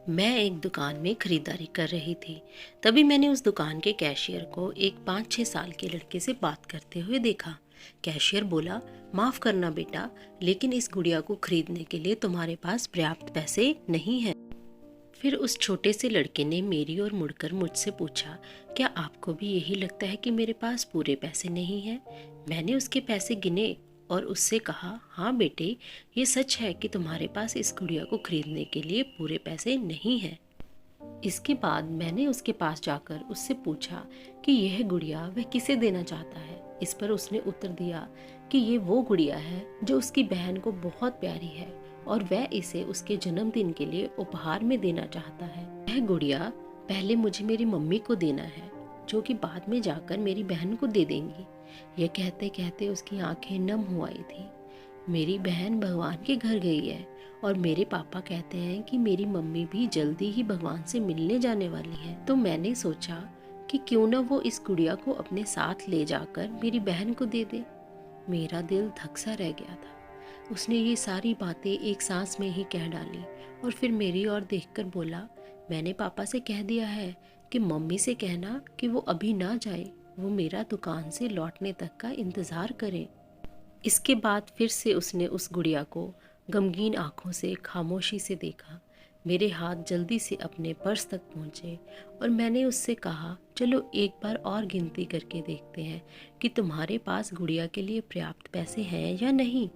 मैं एक दुकान में खरीदारी कर रही थी। तभी मैंने उस दुकान के कैशियर को एक 5-6 साल के लड़के से बात करते हुए देखा। कैशियर बोला, माफ़ करना बेटा, लेकिन इस गुड़िया को खरीदने के लिए तुम्हारे पास पर्याप्त पैसे नहीं हैं। फिर उस छोटे से लड़के ने मेरी ओर मुड़कर मुझसे पूछा, क्या आपको भी यही लगता है कि मेरे पास पूरे पैसे नहीं हैं? मैंने उसके पैसे गिने और उससे कहा, हाँ बेटे, ये सच है कि तुम्हारे पास इस गुड़िया को खरीदने के लिए पूरे पैसे नहीं हैं। इसके बाद मैंने उसके पास जाकर उससे पूछा कि यह गुड़िया वह किसे देना चाहता है। इस पर उसने उत्तर दिया कि ये वो गुड़िया है जो उसकी बहन को बहुत प्यारी है और वह इसे उसके जन्मदिन के लिए उपहार में देना चाहता है। यह गुड़िया पहले मुझे मेरी मम्मी को देना है, जो कि बाद में जाकर मेरी बहन को दे देंगी। यह कहते कहते उसकी आंखें नम हो आई थी। मेरी बहन भगवान के घर गई है और मेरे पापा कहते हैं कि मेरी मम्मी भी जल्दी ही भगवान से मिलने जाने वाली है। तो मैंने सोचा कि क्यों ना वो इस गुड़िया को अपने साथ ले जाकर मेरी बहन को दे दे। मेरा दिल धक सा रह गया था। उसने ये सारी बातें एक सांस में ही कह डाली और फिर मेरी ओर देखकर बोला, मैंने पापा से कह दिया है कि मम्मी से कहना कि वो अभी ना जाए, वो मेरा दुकान से लौटने तक का इंतज़ार करें। इसके बाद फिर से उसने उस गुड़िया को गमगीन आंखों से खामोशी से देखा। मेरे हाथ जल्दी से अपने पर्स तक पहुँचे और मैंने उससे कहा, चलो एक बार और गिनती करके देखते हैं कि तुम्हारे पास गुड़िया के लिए पर्याप्त पैसे हैं या नहीं।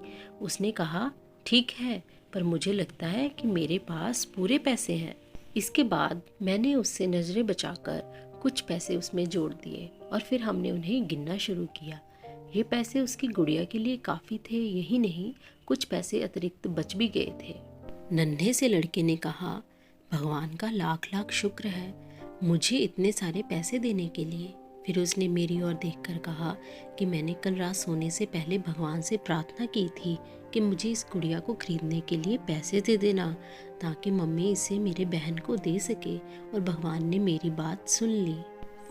उसने कहा, ठीक है, पर मुझे लगता है कि मेरे पास पूरे पैसे हैं। इसके बाद मैंने उससे नज़रें बचाकर कुछ पैसे उसमें जोड़ दिए और फिर हमने उन्हें गिनना शुरू किया। ये पैसे उसकी गुड़िया के लिए काफ़ी थे, यही नहीं, कुछ पैसे अतिरिक्त बच भी गए थे। नन्हे से लड़के ने कहा, भगवान का लाख लाख शुक्र है मुझे इतने सारे पैसे देने के लिए। फिर उसने मेरी ओर देखकर कहा कि मैंने कल रात सोने से पहले भगवान से प्रार्थना की थी कि मुझे इस गुड़िया को खरीदने के लिए पैसे दे देना, ताकि मम्मी इसे मेरे बहन को दे सके, और भगवान ने मेरी बात सुन ली।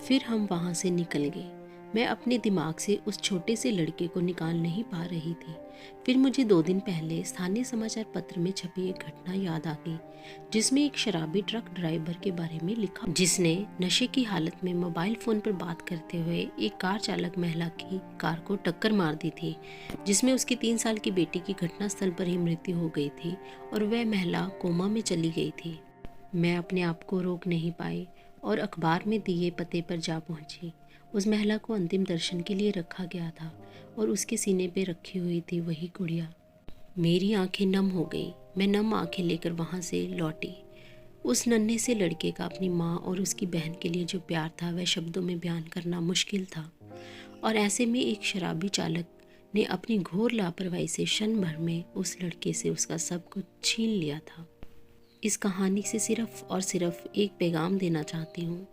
फिर हम वहाँ से निकल गए। मैं अपने दिमाग से उस छोटे से लड़के को निकाल नहीं पा रही थी। फिर मुझे 2 दिन पहले स्थानीय समाचार पत्र में छपी एक घटना याद आ गई, जिसमें एक शराबी ट्रक ड्राइवर के बारे में लिखा, जिसने नशे की हालत में मोबाइल फोन पर बात करते हुए एक कार चालक महिला की कार को टक्कर मार दी थी, जिसमें उसकी 3 साल की बेटी की घटनास्थल पर ही मृत्यु हो गई थी और वह महिला कोमा में चली गई थी। मैं अपने आप को रोक नहीं पाई और अखबार में दिए पते पर जा पहुंची। उस महिला को अंतिम दर्शन के लिए रखा गया था और उसके सीने पे रखी हुई थी वही गुड़िया। मेरी आंखें नम हो गई। मैं नम आंखें लेकर वहाँ से लौटी। उस नन्हे से लड़के का अपनी माँ और उसकी बहन के लिए जो प्यार था वह शब्दों में बयान करना मुश्किल था, और ऐसे में एक शराबी चालक ने अपनी घोर लापरवाही से क्षण भर में उस लड़के से उसका सब कुछ छीन लिया था। इस कहानी से सिर्फ और सिर्फ एक पैगाम देना चाहती हूँ,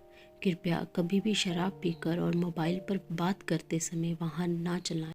कृपया कभी भी शराब पीकर और मोबाइल पर बात करते समय वाहन ना चलाएं।